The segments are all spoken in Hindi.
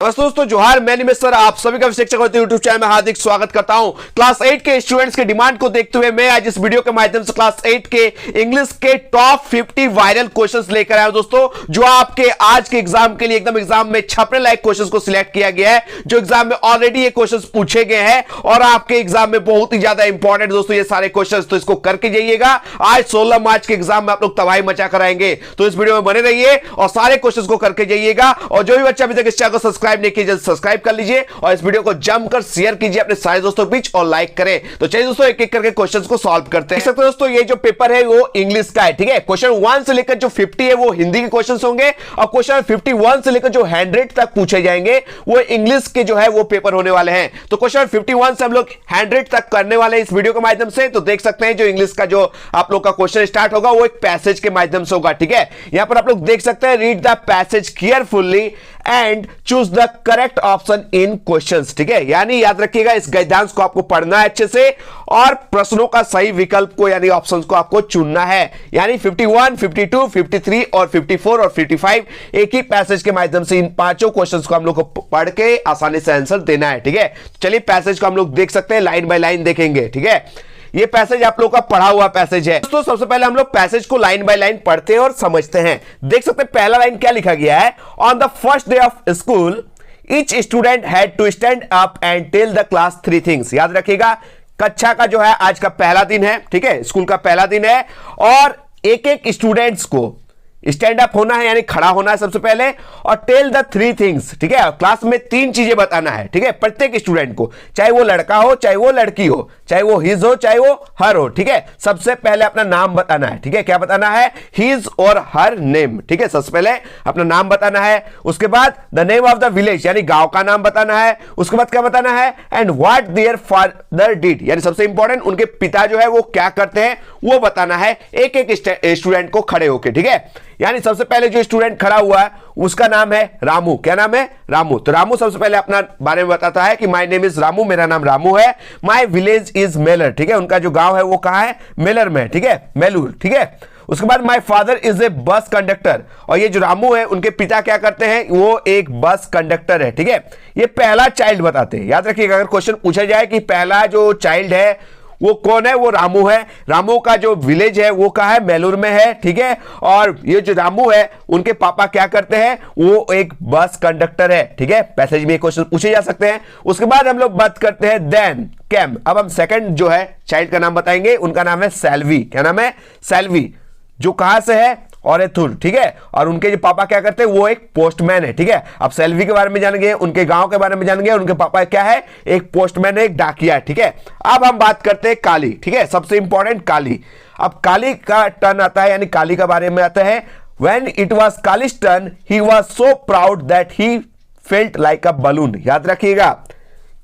नमस्ते दोस्तों, जोहार। मैं निमेश सर आप सभी का शिक्षक होते यूट्यूब चैनल में हार्दिक स्वागत करता हूं। क्लास 8 के स्टूडेंट्स के डिमांड को देखते हुए मैं आज इस वीडियो के माध्यम से क्लास 8 के इंग्लिश के टॉप 50 वायरल क्वेश्चंस लेकर आया हूं दोस्तों, जो आपके आज के एग्जाम के लिए एकदम एग्जाम में छपने लायक क्वेश्चंस को सिलेक्ट किया गया है, जो एग्जाम में ऑलरेडी ये क्वेश्चंस पूछे गए हैं और आपके एग्जाम में बहुत ही ज्यादा इंपॉर्टेंट दोस्तों ये सारे क्वेश्चंस। तो इसको करके जाइएगा। आज 16 मार्च के एग्जाम में आप लोग तबाही मचा कर आएंगे, तो इस वीडियो में बने रहिए और सारे क्वेश्चंस को करके जाइएगा। और जो भी बच्चा अभी तक इस चैनल को सब्सक्राइब नहीं किया, सब्सक्राइब कर लीजिए और इस वीडियो को जमकर शेयर कीजिए अपने सारे दोस्तों के बीच और लाइक करें। तो चलिए दोस्तों एक एक करके क्वेश्चंस को सॉल्व करते हैं। देख सकते हैं दोस्तों ये जो पेपर है वो इंग्लिश का है, ठीक है। क्वेश्चन 1 से लेकर जो 50 है वो हिंदी के क्वेश्चंस होंगे और क्वेश्चन 51 से लेकर जो 100 तक पूछे जाएंगे वो इंग्लिश के जो है वो पेपर होने वाले हैं। तो क्वेश्चन 51 से हम लोग 100 तक करने वाले हैं इस वीडियो के माध्यम से। तो देख सकते हैं जो इंग्लिश का जो आप लोग का क्वेश्चन स्टार्ट होगा वो एक पैसेज के माध्यम से होगा, ठीक है। यहां पर आप लोग देख सकते हैं, read the passage carefully and choose the correct option in questions, ठीक है। यानी याद रखिएगा इस गद्यांश को आपको पढ़ना है अच्छे से और प्रश्नों का सही विकल्प को यानी ऑप्शंस को आपको चुनना है। यानी 51, 52, 53 और 54 और 55 एक ही पैसेज के माध्यम से इन पांचों क्वेश्चंस को हम लोग को पढ़ के आसानी से आंसर देना है, ठीक है। चलिए पैसेज को हम लोग देख सकते हैं, लाइन बाय लाइन देखेंगे, ठीक है। ये पैसेज आप लोगों का पढ़ा हुआ पैसेज है दोस्तों। सबसे पहले हम लोग पैसेज को लाइन बाय लाइन पढ़ते हैं और समझते हैं। देख सकते हैं पहला लाइन क्या लिखा गया है, on the first day of school each student had to stand up and tell the class 3 things. याद रखिएगा कक्षा का जो है आज का पहला दिन है, ठीक है, स्कूल का पहला दिन है और एक एक स्टूडेंट्स को स्टैंड अप होना है यानी खड़ा होना है सबसे पहले और टेल द 3 थिंग्स, ठीक है। क्लास में 3 चीजें बताना है, ठीक है, प्रत्येक स्टूडेंट को, चाहे वो लड़का हो चाहे वो लड़की हो, चाहे वो हिज हो चाहे वो हर हो, ठीक है। सबसे पहले अपना नाम बताना है, ठीक है। क्या बताना है, हिज और हर नेम, ठीक है। सबसे पहले अपना नाम बताना है, उसके बाद the name of the village यानी गांव का नाम बताना है, उसके बाद क्या बताना है, and what their father did यानी सबसे इंपॉर्टेंट उनके पिता जो है वो क्या करते हैं वो बताना है एक एक स्टूडेंट को खड़े होके, ठीक है। यानी सबसे पहले जो स्टूडेंट खड़ा हुआ है उसका नाम है रामू। क्या नाम है, रामू। तो रामू सबसे पहले अपना बारे में बताता है कि माय नेम इज रामू, मेरा नाम रामू है। माय विलेज इज मेलर, ठीक है, उनका जो गांव है वो कहां है, मेलर में, ठीक है, मेलूर, ठीक है। उसके बाद my father is a bus conductor और ये जो रामू है उनके पिता क्या करते हैं, वो एक बस कंडक्टर है, ठीक है। ये पहला चाइल्ड बताते हैं। याद रखिएगा अगर क्वेश्चन पूछा जाए कि पहला जो चाइल्ड है वो कौन है, वो रामू है। रामू का जो विलेज है वो कहां है, मेलूर में है, ठीक है। और ये जो रामू है उनके पापा क्या करते हैं, वो एक बस कंडक्टर है, ठीक है। पैसेज में क्वेश्चन पूछे जा सकते हैं। उसके बाद हम लोग बात करते हैं देन कैम। अब हम सेकंड जो है चाइल्ड का नाम बताएंगे, उनका नाम है सेल्वी। क्या नाम है, सेल्वी, जो कहां से है, औरैथुर, ठीक है। और उनके जो पापा क्या करते हैं वो एक पोस्टमैन है, ठीक है। अब सेल्वी के बारे में जानेंगे, उनके गांव के बारे में जानेंगे, उनके पापा क्या है, एक पोस्टमैन है, एक डाकिया है, ठीक है। अब हम बात करते हैं काली, ठीक है, सबसे इंपॉर्टेंट काली। अब काली का टर्न आता है यानी काली का बारे में आता है, when it was kalij turn he was so proud that he felt like a balloon. याद रखिएगा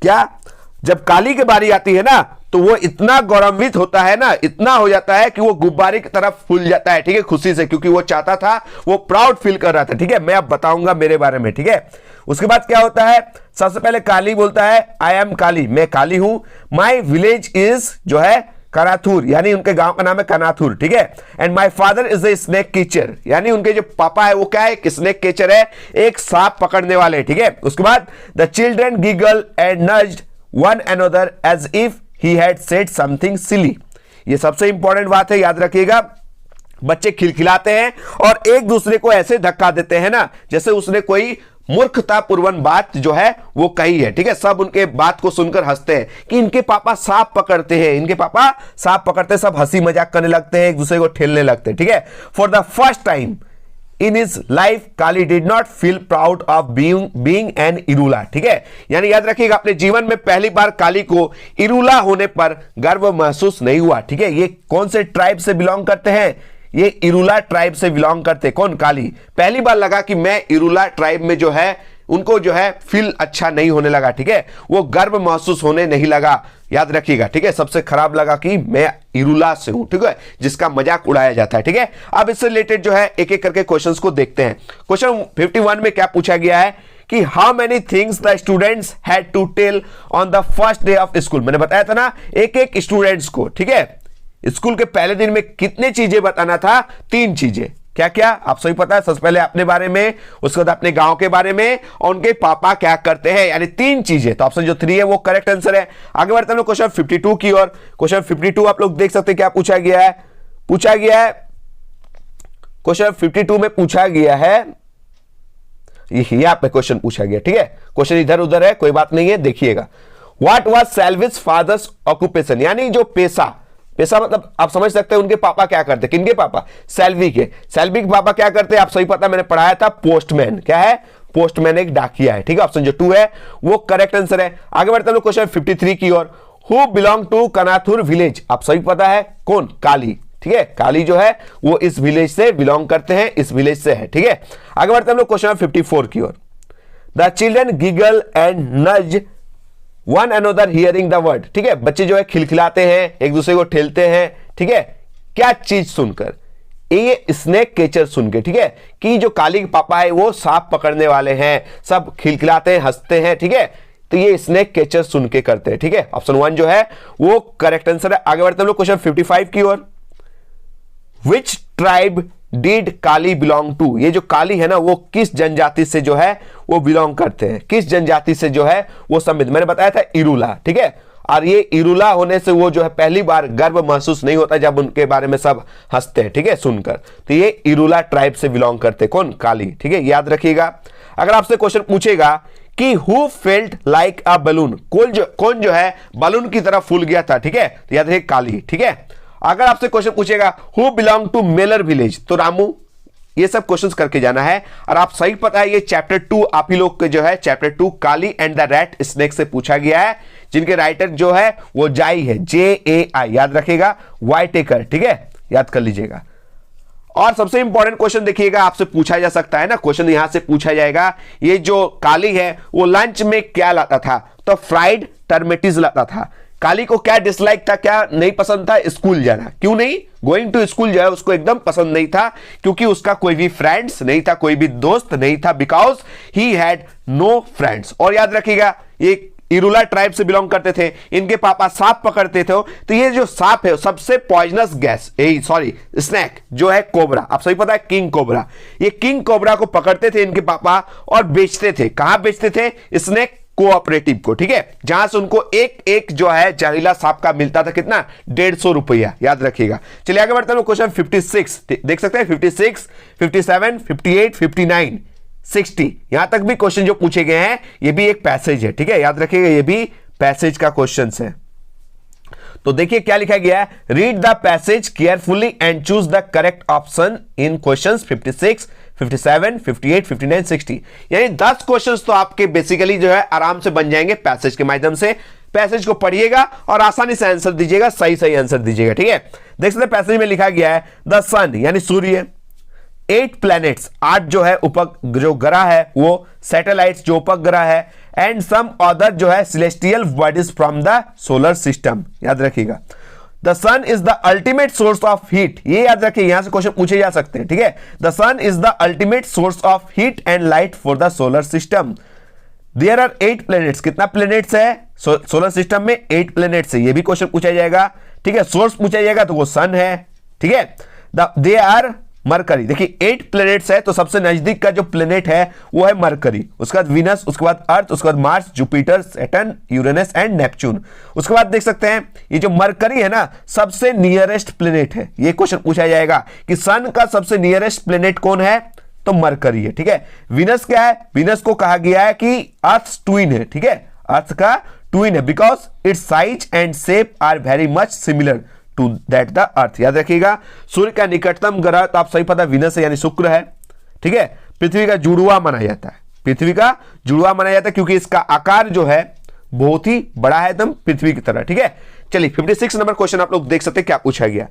क्या, जब काली की बारी आती है ना तो वो इतना गौरवान्वित होता है ना, इतना हो जाता है कि वो गुब्बारे की तरफ फूल जाता है, ठीक है, खुशी से, क्योंकि वो चाहता था, वो प्राउड फील कर रहा था, ठीक है। मैं अब बताऊंगा मेरे बारे में, ठीक है। उसके बाद क्या होता है, सबसे पहले काली बोलता है आई एम काली, मैं काली हूं। माई विलेज इज जो है कनाथुर यानी उनके गांव का नाम है कनाथुर, ठीक है। And my father is a snake catcher यानी उनके जो पापा है वो क्या है, एक स्नेक कैचर है, एक सांप पकड़ने वाले, ठीक है। उसके बाद the children giggle and nudged one another as if he had said something silly. ये सबसे इंपॉर्टेंट बात है, याद रखिएगा। बच्चे खिलखिलाते हैं और एक दूसरे को ऐसे धक्का देते हैं ना जैसे उसने कोई मूर्खतापूर्वक बात जो है वो कही है, ठीक है। सब उनके बात को सुनकर हंसते हैं कि इनके पापा सांप पकड़ते हैं, इनके पापा सांप पकड़ते हैं, सब हंसी मजाक करने लगते हैं, एक दूसरे को ठेलने लगते हैं, ठीक है। For the first time in his life Kali did not feel proud of being an Irula, ठीक है। यानी याद रखिएगा अपने जीवन में पहली बार काली को इरूला होने पर गर्व महसूस नहीं हुआ, ठीक है। ये कौन से ट्राइब से बिलोंग करते हैं, ये इरूला ट्राइब से बिलोंग करते, कौन, काली। पहली बार लगा कि मैं इरूला ट्राइब में जो है उनको जो है फील अच्छा नहीं होने लगा, ठीक है, वो गर्व महसूस होने नहीं लगा। याद रखिएगा, ठीक है। सबसे खराब लगा कि मैं इरूला से हूं, ठीक है, जिसका मजाक उड़ाया जाता है, ठीक है। अब इससे रिलेटेड जो है एक एक करके क्वेश्चंस को देखते हैं। क्वेश्चन 51 में क्या पूछा गया है कि how many things the students had to tell on the first day of school. मैंने बताया था ना एक एक स्टूडेंट्स को, ठीक है, स्कूल के पहले दिन में कितने चीजें बताना था, 3 चीजें, क्या क्या आप सभी पता है, सबसे पहले अपने बारे में, उसके बाद अपने गांव के बारे में, और उनके पापा क्या करते हैं, यानी 3 चीजें। तो ऑप्शन जो 3 है वो करेक्ट आंसर है। आगे बढ़ते हैं क्वेश्चन 52 की ओर। क्वेश्चन 52 आप लोग देख सकते हैं क्या पूछा गया है। क्वेश्चन 52 में पूछा गया है, यहां पे क्वेश्चन पूछा गया, ठीक है। क्वेश्चन इधर उधर है, कोई बात नहीं है, देखिएगा। व्हाट वाज सेल्विस फादर्स ऑक्यूपेशन, यानी जो पेशा मतलब आप समझ सकते हैं उनके पापा क्या करते, किनके पापा, सेल्वी के पापा क्या करते हैं, आप सही पता, मैंने पढ़ाया था, पोस्टमैन। क्या है, पोस्टमैन एक डाकिया है, ठीक है। ऑप्शन जो 2 है वो करेक्ट आंसर है। आगे बढ़ते हैं क्वेश्चन 53 की ओर। हु बिलोंग टू कनाथुर विलेज, आप सही पता है कौन, काली, ठीक है। काली जो है वो इस विलेज से बिलोंग करते हैं, इस विलेज से है, ठीक है। आगे बढ़ते हैं हम लोग क्वेश्चन 54 की ओर। द चिल्ड्रन गिगल एंड नज one another hearing the word, ठीक है। बच्चे जो है खिलखिलाते हैं, एक दूसरे को ठेलते हैं, ठीक है। क्या चीज सुनकर, ये स्नेक कैचर सुन के, ठीक है, कि जो काली के पापा है वो सांप पकड़ने वाले हैं, सब खिलखिलाते हैं, हंसते हैं, ठीक है। तो ये स्नेक कैचर सुन के करते हैं, ठीक है। ऑप्शन 1 जो है वो करेक्ट आंसर है। आगे बढ़ते हैं हम लोग क्वेश्चन 55 की ओर। Which tribe did Kali belong to, ये जो काली है ना वो किस जनजाति से जो है वो बिलोंग करते हैं, किस जनजाति से जो है वो संबंधित, मैंने बताया था इरूला, ठीक है। और ये इरूला होने से वो जो है पहली बार गर्व महसूस नहीं होता जब उनके बारे में सब हंसते हैं, ठीक है, सुनकर। तो ये इरूला ट्राइब से बिलोंग करते, कौन, काली, ठीक है, याद रखिएगा। अगर आपसे क्वेश्चन पूछेगा कि who felt like a balloon, कौन जो है बलून की तरह फूल गया था, ठीक है, तो याद रखिए काली, ठीक है। अगर आपसे क्वेश्चन पूछेगा who belong to Mellor village, तो रामू। ये सब क्वेश्चंस करके जाना है। और आप सही पता है ये चैप्टर 2 आप ही लोग के जो है chapter 2 Kali and the rat snake से पूछा गया है, जिनके राइटर जो है वो जाई है, JAI, याद रखिएगा, वाइटेकर, ठीक है, याद कर लीजिएगा। और सबसे इंपॉर्टेंट क्वेश्चन देखिएगा, आपसे पूछा जा सकता है ना, क्वेश्चन यहां से पूछा जाएगा, ये जो काली है वो लंच में क्या लाता था, तो फ्राइड टर्मेटिस लाता था। काली को क्या डिसलाइक था, क्या नहीं पसंद था, स्कूल जाना, क्यों नहीं, गोइंग टू स्कूल जो है उसको एकदम पसंद नहीं था, क्योंकि उसका कोई भी फ्रेंड्स नहीं था, कोई भी दोस्त नहीं था, because he had no friends. और याद रखिएगा ये इरूला ट्राइब से बिलोंग करते थे, इनके पापा सांप पकड़ते थे, तो ये जो सांप है सबसे पॉइजनस गैस, स्नैक जो है कोबरा, आप सही पता है किंग कोबरा, ये किंग कोबरा को पकड़ते थे इनके पापा और बेचते थे, कहां बेचते थे, स्नैक कोऑपरेटिव को, ठीक है, जहां से उनको एक जो है जहरीला सांप का मिलता था, कितना, 150 रुपया, याद रखिएगा। चलिए आगे बढ़ते हैं क्वेश्चन 56 देख सकते हैं, 56, 57, 58, 59, 60, यहां तक भी क्वेश्चन जो पूछे गए हैं ये भी एक पैसेज है, ठीक है, याद रखिएगा ये भी पैसेज का क्वेश्चन है। तो देखिए क्या लिखा गया है, read the passage carefully and choose the correct option in questions 56, 57, 58, 59, 60, यानी 10 क्वेश्चंस तो आपके बेसिकली जो है आराम से बन जाएंगे पैसेज के माध्यम से। पैसेज को पढ़िएगा और आसानी से आंसर दीजिएगा, सही आंसर दीजिएगा, ठीक है। देख सकते हैं पैसेज में लिखा गया है द सन यानी सूर्य, 8 प्लैनेट्स 8 जो है जो ग्रह है वो, सैटेलाइट्स जो उपग्रह है, एंड सम अदर जो है celestial bodies from the solar system, याद रखिएगा। The sun is the ultimate source of heat, ये याद रखिए, यहां से क्वेश्चन पूछे जा सकते हैं, ठीक है। The sun is the ultimate source of heat and light for the solar system. There are 8 planets, कितना प्लैनेट्स है सोलर सिस्टम में, 8 प्लैनेट्स है, ये भी क्वेश्चन पूछा जाएगा, ठीक है। सोर्स पूछा जाएगा तो वो सन है, ठीक है। दे आर मरकरी, देखिए 8 प्लैनेट्स है तो सबसे नजदीक का जो प्लैनेट है वो है मरकरी, उसके बाद वीनस, उसके बाद अर्थ, उसके बाद Mars, Jupiter, Saturn, Uranus and Neptune. उसके बाद देख सकते हैं ये जो मरकरी है ना सबसे नियरेस्ट प्लैनेट है, ये क्वेश्चन पूछा जाएगा कि सन का सबसे नियरेस्ट प्लैनेट कौन है, तो मरकरी है, ठीक है। वीनस क्या है, वीनस को कहा गया है कि अर्थ ट्विन है, ठीक है, अर्थ का ट्विन है, because its size and shape are very much similar to that the earth, याद रखिएगा। सूर्य का निकटतम ग्रह तो आप सही पता वीनस है यानी शुक्र है, ठीक है। पृथ्वी का जुड़वा माना जाता है, पृथ्वी का जुड़वा माना जाता है क्योंकि इसका आकार जो है बहुत ही बड़ा है एकदम पृथ्वी की तरह, ठीक है। चलिए 56 नंबर क्वेश्चन आप लोग देख सकते हैं क्या पूछा गया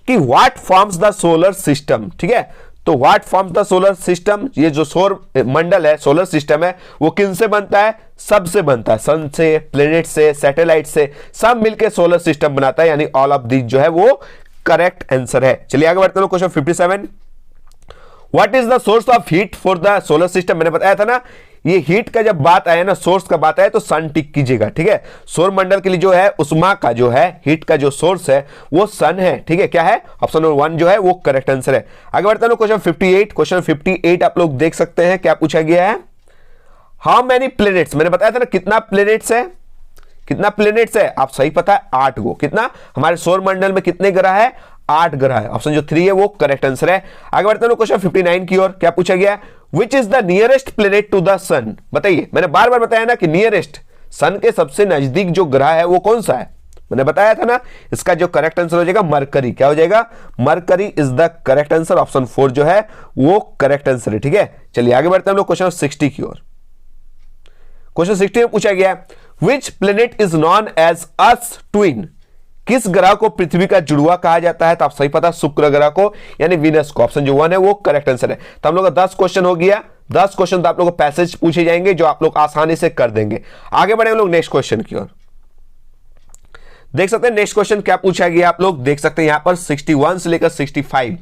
कि what forms the solar system, ठीक है। तो what forms the solar system, ये जो सौर मंडल है, सोलर सिस्टम है, वो किन से बनता है, सब से बनता है, सन से, प्लेनेट से, सैटेलाइट से, सब मिलकर सोलर सिस्टम बनाता है, यानी ऑल ऑफ दिस जो है वो करेक्ट आंसर है। चलिए आगे बढ़ते हैं question 57। What is the source of heat for the solar system, मैंने बताया था ना, ये हीट का जब बात आए ना, सोर्स का बात आए तो सन टिक कीजिएगा, ठीक है। सौर मंडल के लिए जो है उष्मा का जो है, हीट का जो सोर्स है वो सन है, ठीक है। क्या है? ऑप्शन नंबर 1 जो है वो करेक्ट आंसर है। आगे बढ़ते हैं क्वेश्चन 58। क्वेश्चन 58 आप लोग देख सकते हैं क्या पूछा गया है। हाउ मेनी प्लैनेट्स, मैंने बताया था ना कितना प्लैनेट्स है, कितना प्लैनेट्स है, आप सही पता है 8 गो। कितना? हमारे सौर मंडल में कितने ग्रह है? 8 ग्रह है। ऑप्शन जो 3 है वो करेक्ट आंसर है। आगे बढ़ते हैं क्वेश्चन 59 की ओर। क्या पूछा गया? Which is the nearest planet to the sun, बताइए। मैंने बार बार बताया ना कि नियरेस्ट, सन के सबसे नजदीक जो ग्रह है वो कौन सा है, मैंने बताया था ना। इसका जो करेक्ट आंसर हो जाएगा मरकरी। क्या हो जाएगा? Mercury is the correct answer. Option 4 जो है वो करेक्ट आंसर है, ठीक है। चलिए आगे बढ़ते हैं हम लोग क्वेश्चन 60 की ओर। क्वेश्चन 60 में पूछा गया which planet is known as earth twin, किस ग्रह को पृथ्वी का जुड़वा कहा जाता है? तो आप सही पता, शुक्र ग्रह को यानी वीनस को। ऑप्शन जो 1 है वो करेक्ट आंसर है। तो हम लोग का 10 क्वेश्चन हो गया। 10 क्वेश्चन तो आप लोग को पैसेज पूछे जाएंगे जो आप लोग आसानी से कर देंगे। आगे बढ़े हम लोग नेक्स्ट क्वेश्चन की ओर। देख सकते हैं नेक्स्ट क्वेश्चन क्या पूछा गया, आप लोग देख सकते हैं यहां पर 61 से लेकर 65।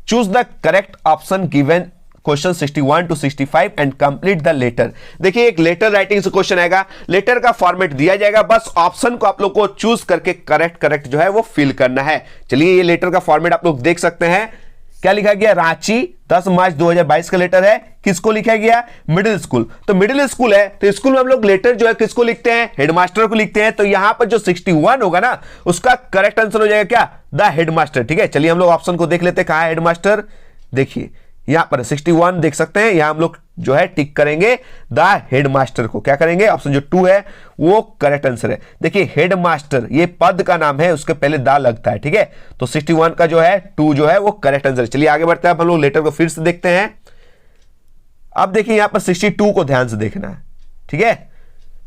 Choose the correct option given question 61 to 65 and complete the letter. देखिए एक लेटर राइटिंग से क्वेश्चन आएगा, लेटर का फॉर्मेट दिया जाएगा, बस ऑप्शन को आप लोग को चूज करके करेक्ट जो है वो फिल करना है। चलिए ये लेटर का फॉर्मेट आप लोग देख सकते हैं। क्या लिखा गया? रांची 10 मार्च 2022 का लेटर है। किसको लिखा गया? Middle school. तो मिडिल स्कूल है तो स्कूल में हम लोग लेटर जो है किसको लिखते हैं? हेडमास्टर को लिखते हैं। तो यहां पर जो 61 होगा ना उसका करेक्ट आंसर हो जाएगा क्या? द हेडमास्टर, ठीक है। चलिए हम लोग ऑप्शन को देख लेते हैं, कहां है हेडमास्टर। देखिए यहां पर 61 देख सकते हैं, यहां हम लोग जो है टिक करेंगे द हेडमास्टर को। क्या करेंगे? ऑप्शन जो 2 है वो करेक्ट आंसर है। देखिए हेडमास्टर ये पद का नाम है, उसके पहले दा लगता है, ठीक है। तो 61 का जो है 2 जो है वो करेक्ट आंसर है। चलिए आगे बढ़ते हैं, हम लोग लेटर को फिर से देखते हैं। अब देखिए यहां पर 62 को ध्यान से देखना है, ठीक है।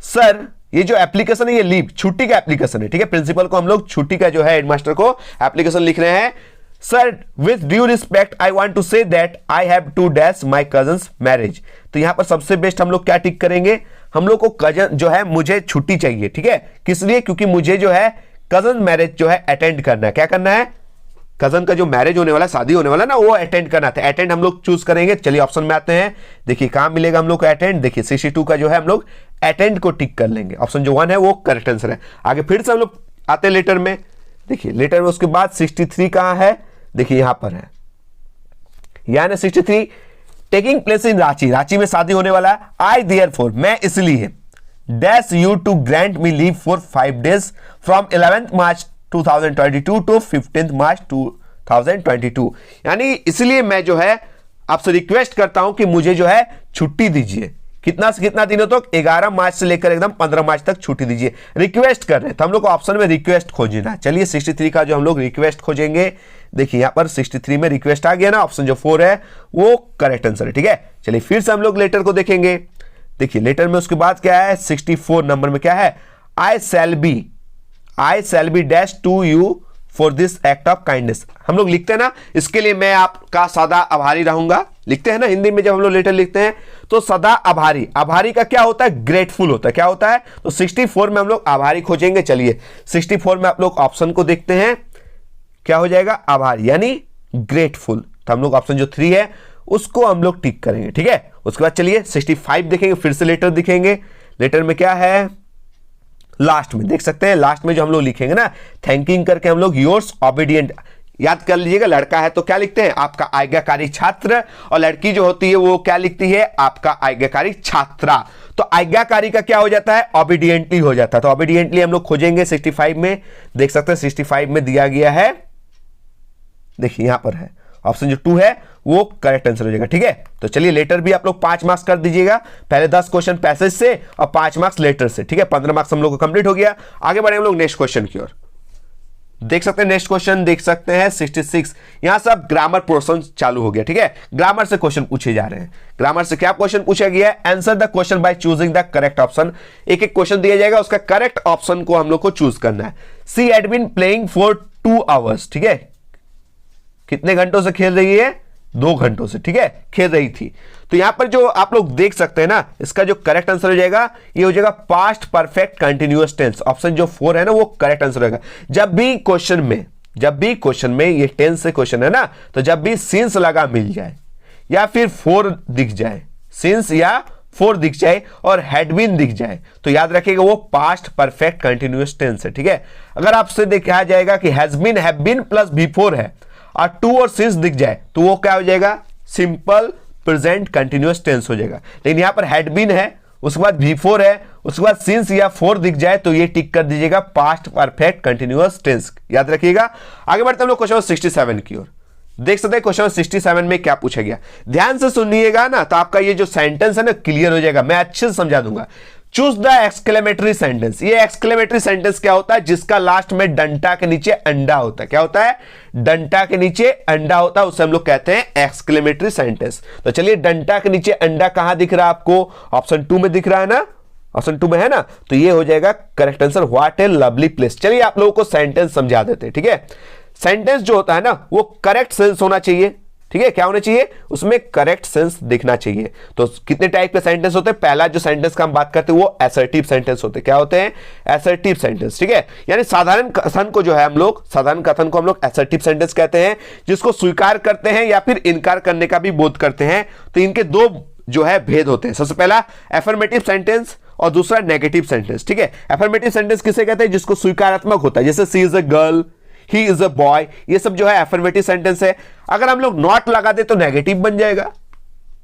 सर ये जो एप्लीकेशन है ये लीव छुट्टी का एप्लीकेशन है, ठीक है। प्रिंसिपल को हम लोग छुट्टी का जो है हेडमास्टर को एप्लीकेशन लिख रहे हैं। Sir with due respect I want to say that I have to dash my cousin's marriage. तो यहां पर सबसे बेस्ट हम लोग क्या टिक करेंगे? हम लोग को कजन जो है मुझे छुट्टी चाहिए, ठीक है। किस लिए? क्योंकि मुझे जो है कजन मैरिज जो है अटेंड करना है। क्या करना है? कजन का जो मैरिज होने वाला, शादी होने वाला ना, वो अटेंड करना था। अटेंड हम लोग चूज करेंगे। चलिए ऑप्शन में आते हैं। देखिए कहां मिलेगा हम लोग को अटेंड। देखिए 62 का जो है हम लोग अटेंड को टिक कर लेंगे। ऑप्शन जो 1 है वो करेक्ट आंसर है। आगे फिर से हम लोग आते हैं लेटर में। देखिए लेटर में उसके बाद 63 कहां है? देखिए यहां पर है, यानी 63 taking place in Ranchi, Ranchi में शादी होने वाला है। आई देयरफॉर मैं इसलिए dash you to grant me leave for 5 days from 11th March 2022 to 15th March 2022, यानी इसलिए मैं जो है आपसे रिक्वेस्ट करता हूं कि मुझे जो है छुट्टी दीजिए। कितना से कितना दिनों तक? 11 मार्च से लेकर एकदम 15 मार्च तक छुट्टी दीजिए। रिक्वेस्ट कर रहे हैं तो हम लोग को ऑप्शन में रिक्वेस्ट खोजना है। चलिए 63 का जो हम लोग रिक्वेस्ट खोजेंगे। देखिए यहां पर 63 में रिक्वेस्ट आ गया ना, ऑप्शन जो 4 है वो करेक्ट आंसर है, ठीक है। चलिए फिर से हम लोग लेटर को देखेंगे। देखिए लेटर में उसके बाद क्या है? 64 नंबर में क्या है? I shall be dash to you for this act of kindness. हम लोग लिखते हैं ना, इसके लिए मैं आपका सदा आभारी रहूंगा। लिखते हैं ना हिंदी में, जब हम लोग लेटर लिखते हैं तो सदा आभारी। आभारी का क्या होता है? ग्रेटफुल होता है। क्या होता है? तो 64 में हम लोग आभारी खोजेंगे। चलिए 64 में आप लोग ऑप्शन को देखते हैं, क्या हो जाएगा? आभारी यानी ग्रेटफुल। तो हम लोग ऑप्शन जो 3 है उसको हम लोग टिक करेंगे, ठीक है। उसके बाद चलिए 65 देखेंगे, फिर से लेटर दिखेंगे। लेटर में क्या है? लास्ट में देख सकते हैं, लास्ट में जो हम लोग लिखेंगे ना, थैंकिंग करके हम लोग योर्स ओबीडिएंट, याद कर लीजिएगा। लड़का है तो क्या लिखते हैं? आपका आज्ञाकारी छात्र, और लड़की जो होती है वो क्या लिखती है? आपका आज्ञाकारी छात्रा। तो आज्ञाकारी का क्या हो जाता है? ओबीडिएंटली हो जाता है। तो ओबीडिएंटली हम लोग खोजेंगे 65 में। देख सकते हैं 65 में दिया गया है, देखिए यहां पर है ऑप्शन जो 2 है वो करेक्ट आंसर हो जाएगा, ठीक है। तो चलिए लेटर भी आप लोग 5 मार्क्स कर दीजिएगा। पहले 10 क्वेश्चन पैसेज से और 5 मार्क्स लेटर से, ठीक है। 15 मार्क्स हम लोग को कंप्लीट हो गया। आगे बढ़े हम लोग नेक्स्ट क्वेश्चन की ओर। देख सकते हैं नेक्स्ट क्वेश्चन, देख सकते हैं 66। यहां से अब ग्रामर पोर्शन चालू हो गया, ठीक है। ग्रामर से क्वेश्चन पूछे जा रहे हैं। ग्रामर से क्या क्वेश्चन पूछा गया है? Answer the question by choosing the correct option. एक एक क्वेश्चन दिया जाएगा, उसका करेक्ट ऑप्शन को हम लोग को चूज करना है। She had been playing for 2 hours, ठीक है। कितने घंटों से खेल रही है? 2 घंटों से, ठीक है, खेल रही थी। तो यहां पर जो आप लोग देख सकते हैं ना, इसका जो करेक्ट आंसर हो जाएगा ये हो जाएगा past perfect continuous tense. Option जो 4 है ना वो करेक्ट आंसर होगा। जब भी क्वेश्चन में ये टेंस से क्वेश्चन है ना, तो जब भी सिंस लगा मिल जाए या फिर फोर दिख जाए, सिंस या फोर दिख जाए और हैड बीन दिख जाए तो याद रखिएगा वो पास्ट परफेक्ट कंटिन्यूअस टेंस है। ठीक है, अगर आपसे देखा जाएगा कि has been, have been plus before है और टू और सिंस दिख जाए तो वो क्या हो जाएगा, सिंपल प्रेजेंट कंटिन्यूअस टेंस हो जाएगा। लेकिन यहां पर हैड बीन है, उसके बाद बिफोर है, उसके बाद सिंस या फोर दिख जाए तो ये टिक कर दीजिएगा पास्ट परफेक्ट कंटिन्यूअस टेंस, याद रखिएगा। आगे बढ़ते हम लोग क्वेश्चन 67 की ओर। देख सकते हैं क्वेश्चन 67 में क्या पूछा गया, ध्यान से सुनिएगा ना तो आपका ये जो सेंटेंस है ना क्लियर हो जाएगा, मैं अच्छे से समझा दूंगा। Choose the exclamatory sentence. ये एक्सक्लेमेटरी सेंटेंस क्या होता है, जिसका लास्ट में डंटा के नीचे अंडा होता है। क्या होता है, डंटा के नीचे अंडा होता है, उसे हम लोग कहते हैं एक्सक्लेमेटरी सेंटेंस। तो चलिए, डंटा के नीचे अंडा कहां दिख रहा है आपको, ऑप्शन 2 में दिख रहा है ना, ऑप्शन 2 में है ना, तो ये हो जाएगा correct answer, what A lovely place. चलिए आप लोगों को सेंटेंस समझा देते हैं। ठीक है, सेंटेंस जो होता है ना वो करेक्ट सेंस होना चाहिए। ठीक है, क्या होना चाहिए, उसमें करेक्ट सेंस दिखना चाहिए। तो कितने टाइप के सेंटेंस होते हैं, पहला जो सेंटेंस का हम बात करते हैं वो असर्टिव सेंटेंस होते हैं। क्या होते हैं, असर्टिव सेंटेंस। ठीक है, यानी साधारण कथन को जो है हम लोग, साधारण कथन को हम लोग असर्टिव सेंटेंस कहते हैं, जिसको स्वीकार करते हैं या फिर इनकार करने का भी बोध करते हैं। तो इनके दो जो है भेद होते हैं, सबसे पहला एफर्मेटिव सेंटेंस और दूसरा नेगेटिव सेंटेंस। ठीक है, एफर्मेटिव सेंटेंस किसे कहते हैं, जिसको स्वीकारात्मक होता है, जैसे she is a girl, he is a boy, ये सब जो है एफर्मेटिव सेंटेंस है। अगर हम लोग नॉट लगा दे तो नेगेटिव बन जाएगा,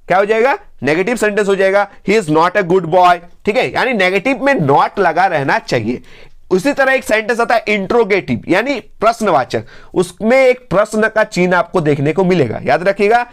क्या हो जाएगा, नेगेटिव सेंटेंस हो जाएगा, he is not a good boy. ठीक है, यानी नेगेटिव में नॉट लगा रहना चाहिए। उसी तरह एक सेंटेंस आता है इंट्रोगेटिव, यानी प्रश्नवाचक, उसमें एक प्रश्न का चिन्ह आपको देखने को मिलेगा, याद रखिएगा,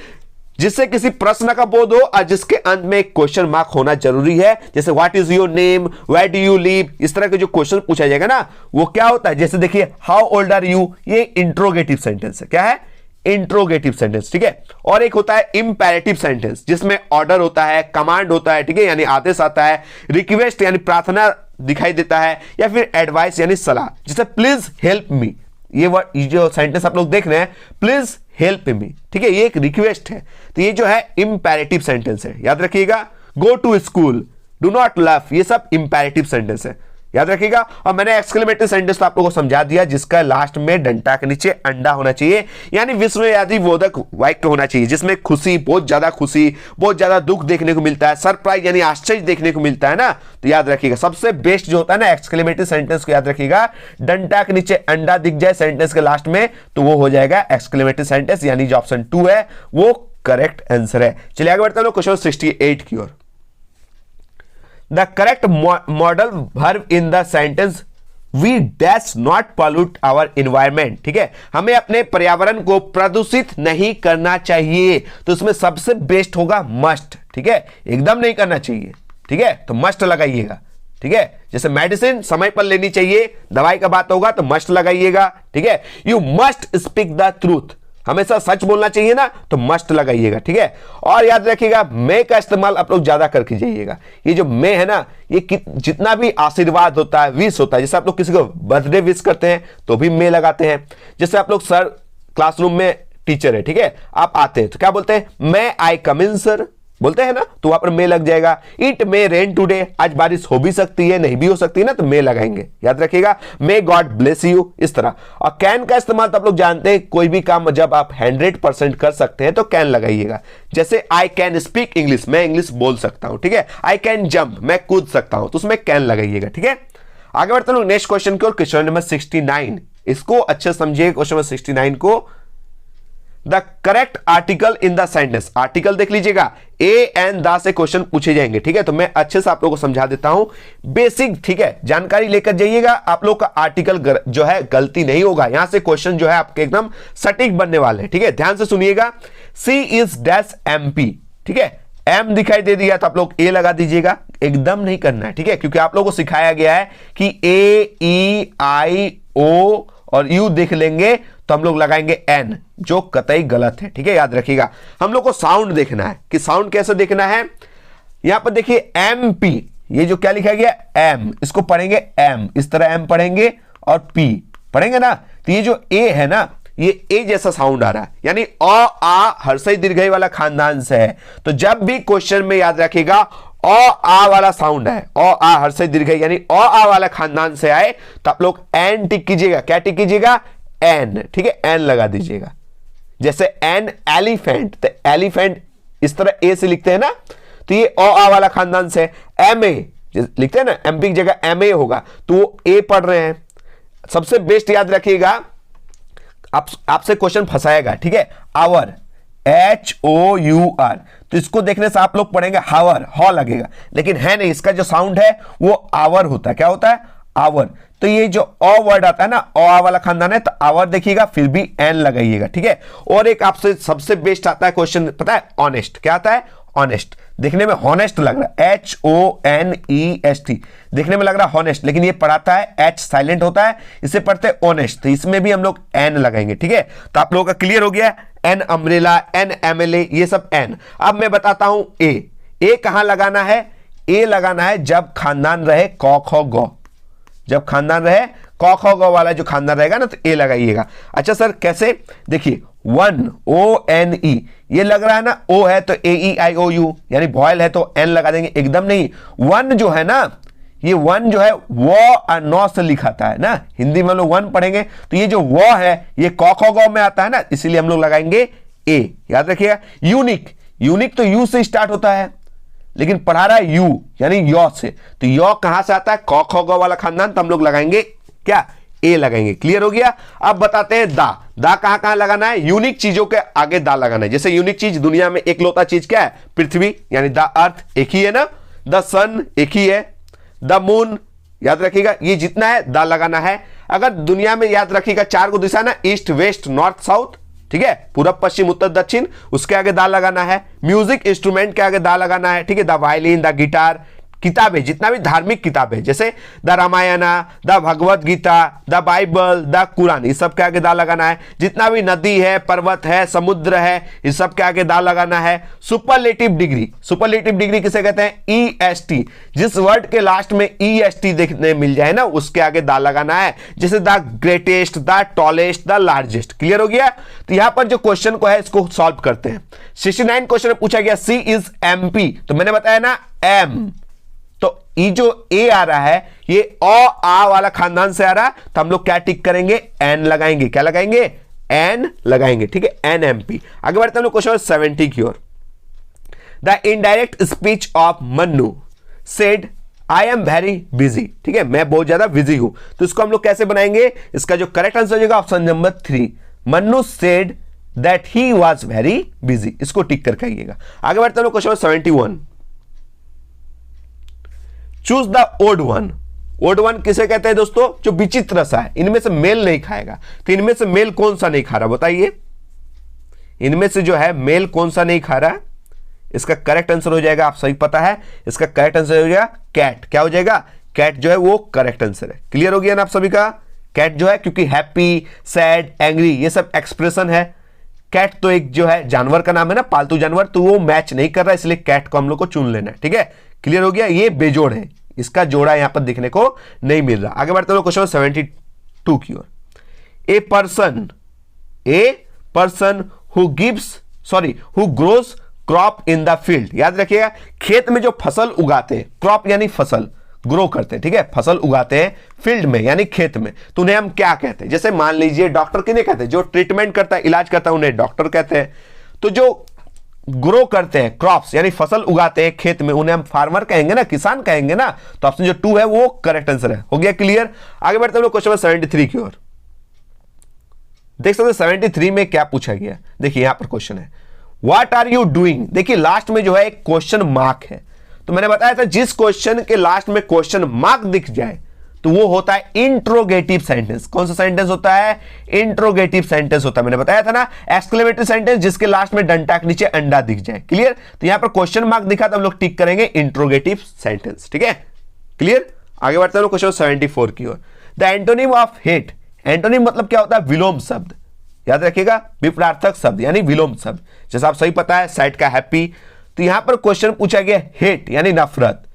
जिससे किसी प्रश्न का बोध हो और जिसके अंत में एक क्वेश्चन मार्क होना जरूरी है। जैसे what is your name, where do you live, इस तरह के जो क्वेश्चन पूछा जाएगा ना वो क्या होता है, जैसे देखिए हाउ ओल्ड आर यू, ये इंट्रोगेटिव सेंटेंस है। क्या है, इंट्रोगेटिव सेंटेंस। ठीक है, और एक होता है इंपेरेटिव सेंटेंस, जिसमें ऑर्डर होता है, कमांड होता है। ठीक है, यानी आदेश आता है, रिक्वेस्ट यानी प्रार्थना दिखाई देता है, या फिर एडवाइस यानी सलाह, जैसे प्लीज हेल्प मी, ये जो सेंटेंस आप लोग देख रहे हैं, प्लीज हेल्प मी। ठीक है, ये एक रिक्वेस्ट है, तो ये जो है इंपेरेटिव सेंटेंस है, याद रखिएगा। Go to school, do not laugh, ये सब इंपेरेटिव सेंटेंस है, याद रखिएगा। और मैंने एक्सक्लेमेटरी सेंटेंस तो आप लोगों को समझा दिया, जिसका लास्ट में डंटा के नीचे अंडा होना चाहिए, यानी विस्मयादिबोधक वाक्य होना चाहिए, जिसमें खुशी, बहुत ज्यादा दुख देखने को मिलता है, सरप्राइज यानी आश्चर्य देखने को मिलता है ना। तो याद रखिएगा, सबसे बेस्ट जो होता है ना एक्सक्लेमेटरी सेंटेंस को याद रखिएगा, डंटा के नीचे अंडा दिख जाए सेंटेंस के लास्ट में तो वो हो जाएगा एक्सक्लेमेटरी सेंटेंस, यानी जो ऑप्शन 2 है वो करेक्ट आंसर है। चलिए आगे बढ़ते हैं क्वेश्चन 68 की ओर। The correct modal verb in the sentence we dash not pollute our environment। ठीक है, हमें अपने पर्यावरण को प्रदूषित नहीं करना चाहिए, तो उसमें सबसे बेस्ट होगा मस्ट। ठीक है, एकदम नहीं करना चाहिए। ठीक है, तो मस्ट लगाइएगा। ठीक है, जैसे मेडिसिन समय पर लेनी चाहिए, दवाई का बात होगा तो मस्ट लगाइएगा। ठीक है, you must speak the truth, हमेशा सच बोलना चाहिए ना, तो मस्ट लगाइएगा। ठीक है, और याद रखिएगा मे का इस्तेमाल आप लोग ज्यादा करके जाइएगा। ये जो मे है ना, ये जितना भी आशीर्वाद होता है, विश होता है, जैसे आप लोग किसी को बर्थडे विश करते हैं तो भी मे लगाते हैं। जैसे आप लोग सर क्लासरूम में टीचर है, ठीक है, आप आते हैं तो क्या बोलते हैं, मे आई कम इन सर बोलते हैं ना, तो वहां पर मे लग जाएगा। इट मे रेन टुडे, आज बारिश हो भी सकती है नहीं भी हो सकती है ना, तो मे लगाएंगे, याद रखिएगा। मे गॉड ब्लेस यू, इस तरह। और कैन का इस्तेमाल तो आप लोग जानते हैं, कोई भी काम जब आप 100% कर सकते हैं तो कैन लगाइएगा। जैसे आई कैन स्पीक इंग्लिश, मैं इंग्लिश बोल सकता हूं। ठीक है, आई कैन जंप, मैं कूद सकता हूं, तो उसमें कैन लगाइएगा। ठीक है, आगे बढ़ते हैं नेक्स्ट क्वेश्चन की ओर, क्वेश्चन नंबर 69। इसको अच्छे समझिए, क्वेश्चन नंबर 69 को। The correct article in the sentence, article देख लीजिएगा, ए एंड द से क्वेश्चन पूछे जाएंगे। ठीक है, तो मैं अच्छे से आप लोगों को समझा देता हूं, बेसिक। ठीक है, जानकारी लेकर जाइएगा, आप लोग का आर्टिकल जो है गलती नहीं होगा। यहां से क्वेश्चन जो है आपके एकदम सटीक बनने वाले हैं। ठीक है, ध्यान से सुनिएगा। सी इज डैश MP। ठीक है, एम दिखाई दे दिया तो आप लोग ए लगा दीजिएगा, एकदम नहीं करना है। ठीक है, क्योंकि आप लोगों को सिखाया गया है कि AEIO और यू देख लेंगे तो हम लोग लगाएंगे एन, जो कतई गलत है। ठीक है, याद रखिएगा, हम लोग को साउंड देखना है कि साउंड कैसे देखना है। यहां पर देखिए MP, ये जो क्या लिखा गया एम, इसको पढ़ेंगे एम, इस तरह एम पढ़ेंगे और P पढ़ेंगे ना, तो ये जो ए है ना, ये ए जैसा साउंड आ रहा है, यानी अ आ हर्षई दीर्घई वाला खानदान से है। तो जब भी क्वेश्चन में याद रखिएगा अ आ वाला साउंड है, अ आ हर्षई दीर्घई यानी अ आ वाला खानदान से आए, तो आप लोग एन टिक कीजिएगा। क्या टिक कीजिएगा, एन। ठीक है, एन लगा दीजिएगा। जैसे एन एलिफेंट, तो एलिफेंट इस तरह ए से लिखते हैं ना, तो ये ओ आ वाला खानदान से। एम ए लिखते हैं ना, एमपी की जगह एम ए होगा, तो वो ए पढ़ रहे हैं। सबसे बेस्ट याद रखिएगा, आपसे क्वेश्चन फंसाएगा, ठीक है। आवर, HOUR, तो इसको देखने से आप लोग पढ़ेंगे हावर, हॉ लगेगा, लेकिन है नहीं, इसका जो साउंड है वो आवर होता है। क्या होता है? आवर। तो ये जो ओ वर्ड आता है ना, ओ आ वाला खानदान है, तो आवर देखिएगा, फिर भी एन लगाइएगा, ठीक है। और एक आपसे सबसे बेस्ट आता है क्वेश्चन, पता है? ऑनेस्ट। क्या आता है? ऑनेस्ट। देखने में हॉनेस्ट लग रहा है, HONEST, देखने में लग रहा है हॉनेस्ट, लेकिन ये पढ़ाता है एच साइलेंट होता है, इसे पढ़ते हैं ऑनेस्ट, तो इसमें भी हम लोग एन लगाएंगे, ठीक है। तो आप लोगों का क्लियर हो गया, एन अम्ब्रेला, एन MLA, ये सब एन। अब मैं बताता हूं ए कहां लगाना है। ए लगाना है जब खानदान रहे क ख ग, जब खानदान रहे क ख ग वाला जो खानदान रहेगा ना, तो ए लगाइएगा। अच्छा सर कैसे? देखिए, वन, ONE, ये लग रहा है ना, ओ है तो AEIOU, यानी बॉयल है तो एन लगा देंगे। एकदम नहीं, वन जो है ना, ये वन जो है वो और नौ से लिखाता है ना, हिंदी में हम लोग वन पढ़ेंगे, तो ये जो वो है ये क ख ग में आता है ना, इसीलिए हम लोग लगाएंगे ए। याद रखिएगा। यूनिक, यूनिक तो यू से स्टार्ट होता है, लेकिन पढ़ा रहा है यू यानी यौ से, तो यौ कहां से आता है? क ख ग वाला खानदान, तो हम लोग लगाएंगे क्या? ए लगाएंगे। क्लियर हो गया। अब बताते हैं दा कहां कहां लगाना है। यूनिक चीजों के आगे दा लगाना है। जैसे यूनिक चीज दुनिया में एकलौता चीज क्या है? पृथ्वी, यानी द अर्थ, एक ही है ना। द सन एक ही है। द मून, याद रखिएगा, ये जितना है दा लगाना है। अगर दुनिया में याद रखिएगा 4 को दिशा ना, ईस्ट, वेस्ट, नॉर्थ, साउथ, ठीक है, पूरब, पश्चिम, उत्तर, दक्षिण, उसके आगे दा लगाना है। म्यूजिक इंस्ट्रूमेंट के आगे दा लगाना है, ठीक है, द वायलिन, द गिटार। किताबें, जितना भी धार्मिक किताबें, जैसे the Ramayana, the Bhagavad Gita, the Bible, the Quran, इस सब के आगे दा लगाना है। जितना भी नदी है, पर्वत है, समुद्र है, इस सब के आगे दा लगाना है। सुपरलेटिव डिग्री, सुपरलेटिव डिग्री किसे कहते हैं? EST, जिस वर्ड के लास्ट में EST देखने मिल जाए ना, उसके आगे दा लगाना है। जैसे the greatest, the tallest, the largest. Clear हो गया। तो यहां पर जो क्वेश्चन को है इसको सॉल्व करते हैं। 69 क्वेश्चन में पूछा गया C इज MP, तो मैंने बताया ना M, तो ये जो ए आ रहा है ये ओ आ वाला खानदान से आ रहा है, तो हम लोग क्या टिक करेंगे? एन लगाएंगे। क्या लगाएंगे? एन लगाएंगे, ठीक है, NMP। आगे बढ़ते हैं हम लोग क्वेश्चन 70 की ओर। The indirect speech of Mannu said I am very busy, ठीक है, मैं बहुत ज्यादा बिजी हूं, तो इसको हम लोग कैसे बनाएंगे? इसका जो करेक्ट आंसर हो जाएगा option number 3, Mannu said that he was very busy, इसको टिक करके आइएगा। आगे बढ़ते हैं हम लोग question 71। Choose the odd one. Odd one किसे कहते हैं दोस्तों? जो विचित्र सा है, इनमें से मेल नहीं खाएगा, तो इनमें से मेल कौन सा नहीं खा रहा बताइए? इनमें से जो है मेल कौन सा नहीं खा रहा? इसका करेक्ट आंसर हो जाएगा, आप सही पता है, इसका करेक्ट आंसर हो जाएगा कैट। क्या हो जाएगा? कैट जो है वो करेक्ट आंसर है। क्लियर हो गया ना आप सभी का? कैट जो है, क्योंकि हैप्पी, सैड, एंग्री ये सब एक्सप्रेशन है। कैट तो एक जो है जानवर का नाम है ना, पालतू जानवर, तो वो मैच नहीं कर रहा, इसलिए कैट को हम लोग को चुन लेना है, ठीक है। क्लियर हो गया। ये बेजोड़ है, इसका जोड़ा यहां पर दिखने को नहीं मिल रहा। आगे बढ़ते हैं क्वेश्चन 72 की ओर। A person who grows crop in the field. याद रखिएगा, खेत में जो फसल उगाते हैं, क्रॉप यानी फसल, ग्रो करते हैं, ठीक है, फसल उगाते हैं फील्ड में यानी खेत में, तो उन्हें हम क्या कहते हैं? जैसे मान लीजिए डॉक्टर किन्हें कहते हैं? जो ट्रीटमेंट करता है, इलाज करता है, उन्हें डॉक्टर कहते हैं। तो जो ग्रो करते हैं, क्रॉप्स यानी फसल उगाते हैं खेत में, उन्हें हम फार्मर कहेंगे ना, किसान कहेंगे ना। तो ऑप्शन जो 2 है वो करेक्ट आंसर है। हो गया क्लियर। आगे बढ़ते हैं क्वेश्चन 73 की ओर। देख सकते हैं 73 में क्या पूछा गया। देखिए यहां पर क्वेश्चन है, व्हाट आर यू डूइंग। देखिए लास्ट में जो है एक क्वेश्चन मार्क है, तो मैंने बताया था जिस क्वेश्चन के लास्ट में क्वेश्चन मार्क दिख जाए तो वो होता है इंट्रोगेटिव सेंटेंस। कौन सा सेंटेंस होता है? इंट्रोगेटिव सेंटेंस होता है। मैंने बताया था ना, एक्सक्लेमेटरी सेंटेंस जिसके लास्ट में डंडा के नीचे अंडा दिख जाए। क्लियर। तो यहां पर क्वेश्चन मार्क दिखा तो हम लोग टिक करेंगे इंट्रोगेटिव सेंटेंस, ठीक है, क्लियर। आगे बढ़ते हैं क्वेश्चन 74 की ओर। The antonym of hate. Antonym मतलब क्या होता है? विलोम शब्द। याद रखिएगा, विपरीतार्थक शब्द यानी विलोम शब्द। जैसा आप सही पता है सैड का हैप्पी, तो यहां पर क्वेश्चन पूछा गया हेट यानी नफरत।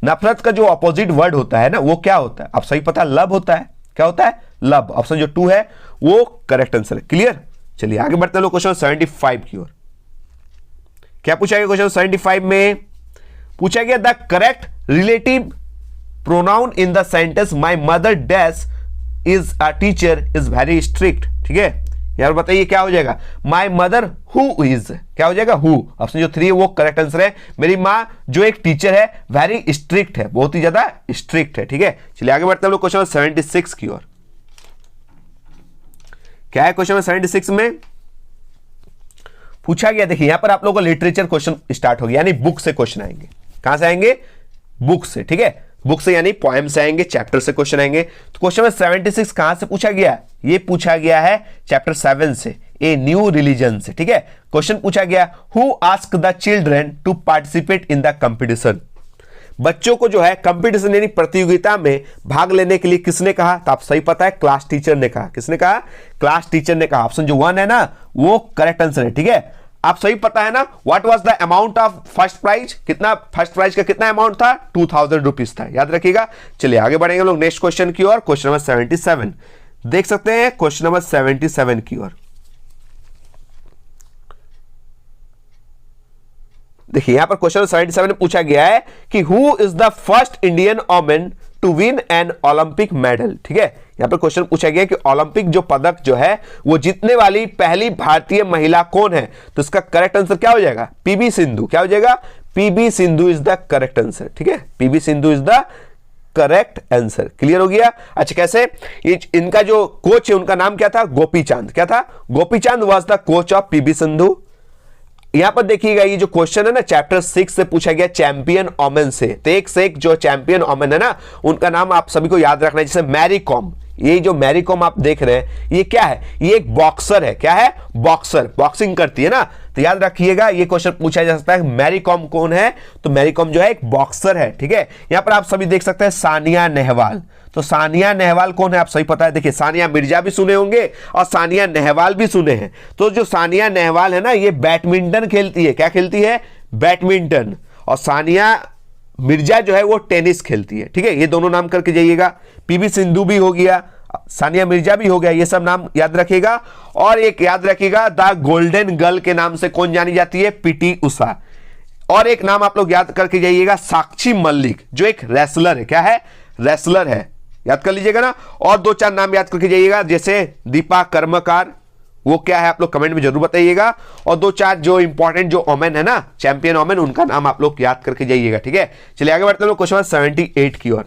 नफरत का जो अपोजिट वर्ड होता है ना, वो क्या होता है? आप सही पता, लव होता है। क्या होता है? लव। ऑप्शन जो 2 है वो करेक्ट आंसर है। क्लियर। चलिए आगे बढ़ते हैं लोग क्वेश्चन 75 की ओर। क्या पूछा गया क्वेश्चन 75 में? पूछा गया the correct relative pronoun in the sentence my mother dash is a teacher is very strict. ठीक है, यार बताइए क्या हो जाएगा, माई मदर हु इज, क्या हो जाएगा हु, ऑप्शन जो 3 है वो करेक्ट आंसर है। मेरी माँ जो एक टीचर है वेरी स्ट्रिक्ट है, बहुत ही ज्यादा स्ट्रिक्ट है, ठीक है। चलिए आगे बढ़ते हैं हम लोग क्वेश्चन 76 की ओर। क्या है क्वेश्चन 76 में पूछा गया, देखिए यहां पर आप लोगों को लिटरेचर क्वेश्चन स्टार्ट हो गया, यानी बुक से क्वेश्चन आएंगे। कहां से आएंगे, बुक से, ठीक है, बुक से यानी पोएम से आएंगे, चैप्टर से क्वेश्चन आएंगे। तो क्वेश्चन में 76 कहां से पूछा गया, ये पूछा गया है चैप्टर 7 से, ए न्यू रिलीजन से, ठीक है। क्वेश्चन पूछा गया, who asked the children to participate in the competition, बच्चों को जो है कंपटीशन यानी प्रतियोगिता में भाग लेने के लिए किसने कहा, तो आप सही पता है क्लास टीचर ने कहा। किसने कहा, क्लास टीचर ने कहा। ऑप्शन जो 1 है ना वो करेक्ट आंसर है, ठीक है। आप सही पता है ना, what was the amount of first prize, कितना फर्स्ट प्राइज का कितना अमाउंट था, 2000 रुपीज था, याद रखिएगा। चलिए आगे बढ़ेंगे हम लोग नेक्स्ट क्वेश्चन की ओर। क्वेश्चन नंबर 77 देख सकते हैं, क्वेश्चन नंबर 77 की ओर देखिए, यहां पर क्वेश्चन 77 में पूछा गया है कि who is the first Indian women to win an Olympic medal, ठीक है। यहां पर क्वेश्चन पूछा गया कि ओलंपिक जो पदक जो है वो जीतने वाली पहली भारतीय महिला कौन है, तो इसका करेक्ट आंसर क्या हो जाएगा, पीवी सिंधु। क्या हो जाएगा, PV Sindhu is the correct answer, ठीक है, PV Sindhu is the correct answer. Clear हो गया। अच्छा कैसे, ये इनका जो कोच है उनका नाम क्या था, गोपी चांद, क्या था, गोपी चांद was the coach of PV Sindhu. यहां पर देखिएगा ये जो क्वेश्चन है ना चैप्टर 6 से पूछा गया चैंपियन ओमेन से, तो एक से एक जो चैंपियन ओमेन है ना उनका नाम आप सभी को याद रखना है, जैसे मैरी कॉम, ये जो मैरी कॉम आप देख रहे हैं ये क्या है, ये एक बॉक्सर है, क्या है, बॉक्सर, बॉक्सिंग करती है ना, तो याद रखिएगा ये क्वेश्चन पूछा जा सकता है मैरी कॉम कौन है, तो मैरी कॉम जो है एक बॉक्सर है, ठीक है। यहां पर आप सभी देख सकते हैं सानिया नेहवाल, तो सानिया नेहवाल कौन है, आप सही पता है, देखिए सानिया मिर्जा भी सुने होंगे और सानिया नेहवाल भी सुने हैं। तो जो सानिया नेहवाल है ना ये बैडमिंटन खेलती है, क्या खेलती है, बैडमिंटन, और सानिया मिर्जा जो है वो टेनिस खेलती है, ठीक है, ये दोनों नाम करके जाइएगा। पीवी सिंधु भी हो गया, सानिया मिर्जा भी हो गया, ये सब नाम याद रखिएगा। और एक याद रखिएगा द गोल्डन गर्ल के नाम से कौन जानी जाती है, पीटी उषा। और एक नाम आप लोग याद करके जाइएगा, साक्षी मल्लिक, जो एक रेसलर है, क्या है, रेसलर है, याद कर लीजिएगा ना। और 2-4 नाम याद करके जाइएगा, जैसे दीपा कर्मकार, वो क्या है आप लोग कमेंट में जरूर बताइएगा। और 2-4 जो इंपॉर्टेंट जो ओमेन है ना, चैंपियन ओमेन, उनका नाम आप लोग याद करके जाइएगा, ठीक है। चलिए आगे बढ़ते हैं क्वेश्चन 78 की ओर।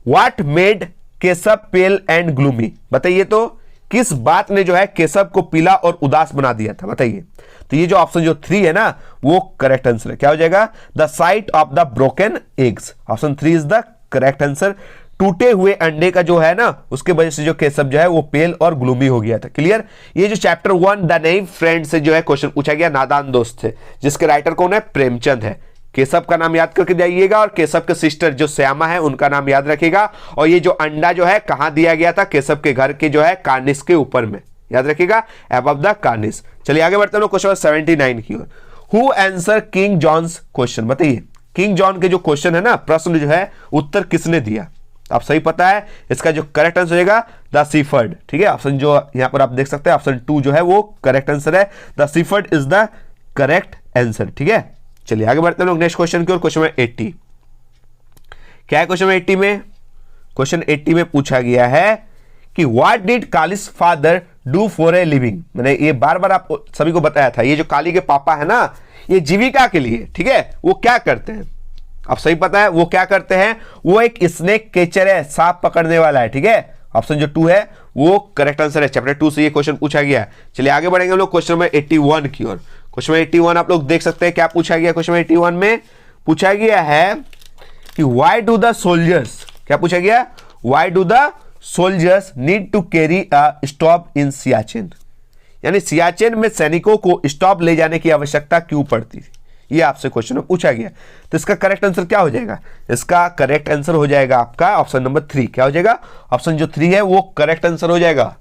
What made Keshav pale and gloomy, बताइए तो किस बात ने जो है केशव को पीला और उदास बना दिया था, बताइए। तो ये जो ऑप्शन जो 3 है ना वो करेक्ट आंसर है, क्या हो जाएगा, the site of the broken eggs, option 3 is the correct answer. टूटे हुए अंडे का जो है ना उसके वजह से जो केशव जो है वो पेल और ग्लूमी हो गया था। क्लियर। ये जो चैप्टर 1 द नई फ्रेंड से जो है क्वेश्चन पूछा गया, नादान दोस्त थे, जिसके राइटर कौन है, प्रेमचंद है। केशव का नाम याद करके जाइएगा और केशव के सिस्टर जो श्यामा है उनका नाम याद रखिएगा। और ये जो अंडा जो है कहां दिया गया था, केशव के घर के जो है कार्निस के ऊपर में, याद रखिएगा, अबव द कार्निस। चलिए आगे बढ़ते हैं क्वेश्चन 79 की ओर। Who answer King John's question, बताइए किंग जॉन के जो क्वेश्चन है ना, प्रश्न जो है उत्तर किसने दिया, आप सही पता है, इसका जो करेक्ट आंसर होगा द सीफर्ड, ठीक है। ऑप्शन जो यहां पर आप देख सकते हैं ऑप्शन 2 जो है वो करेक्ट आंसर है, the shepherd is the correct answer, ठीक है। चलिए आगे बढ़ते हैं लोग नेक्स्ट क्वेश्चन की ओर। क्वेश्चन में 80 क्या है, क्वेश्चन में 80 में, क्वेश्चन 80 में पूछा गया है कि व्हाट डिड काली's father do for a living, मैंने ये बार बार आप सभी को बताया था, ये जो काली के पापा है ना ये जीविका के लिए, ठीक है, वो क्या करते हैं, आप सही पता है वो क्या करते हैं, वो एक स्नेक कैचर है, सांप पकड़ने वाला है, ठीक है। ऑप्शन जो 2 है वो करेक्ट आंसर है, चैप्टर 2 से ये क्वेश्चन पूछा गया। चलिए आगे बढ़ेंगे हम लोग क्वेश्चन में 81 की ओर। क्वेश्चन में 81 आप लोग देख सकते हैं क्या पूछा गया, क्वेश्चन में 81 में पूछा गया है कि व्हाई डू द सोल्जर्स, क्या पूछा गया, why do the soldiers need to carry a stop in Siachen, यानी सियाचिन में सैनिकों को स्टॉप ले जाने की आवश्यकता क्यों पड़ती थी, ये आपसे क्वेश्चन में पूछा गया। तो इसका करेक्ट आंसर क्या हो जाएगा, इसका करेक्ट आंसर हो जाएगा आपका ऑप्शन नंबर 3, क्या हो जाएगा, ऑप्शन जो 3 है वो करेक्ट आंसर हो जाएगा,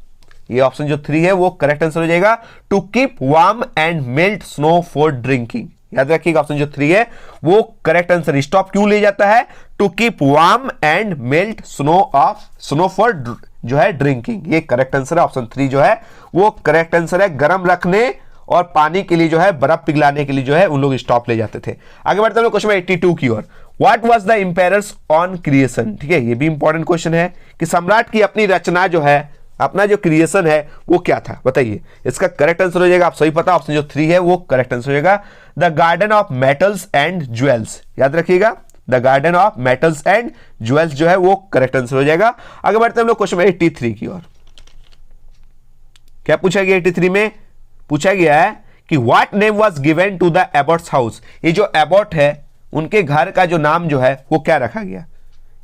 ये ऑप्शन जो 3 है वो करेक्ट आंसर हो जाएगा, to keep warm and melt snow for drinking, याद रखिएगा ऑप्शन जो 3 है वो करेक्ट आंसर। स्टॉप क्यों ले जाता है, to keep warm and melt snow for जो है ड्रिंकिंग, ये करेक्ट आंसर है, ऑप्शन 3 जो है वो करेक्ट आंसर है। गर्म रखने और पानी के लिए जो है बर्फ पिघलाने के लिए जो है उन लोग स्टॉप ले जाते थे। आगे बढ़ते हैं क्वेश्चन 82 की ओर। What was the empires on creation, ठीक है, ये भी इंपॉर्टेंट क्वेश्चन है कि सम्राट की अपनी रचना जो है अपना जो क्रिएशन है वो क्या था, बताइए। इसका करेक्ट आंसर हो जाएगा, आप सही पता, ऑप्शन जो 3 है वो करेक्ट आंसर हो जाएगा, the garden of metals and jewels. याद रखिएगा, the garden of metals and jewels जो है वो करेक्ट आंसर हो जाएगा। आगे बढ़ते हैं हम लोग क्वेश्चन 83 की ओर। क्या पूछा गया 83 में? पूछा गया है कि what name was given to the abbot's house. ये जो एबॉट है उनके घर का जो नाम जो है वो क्या रखा गया,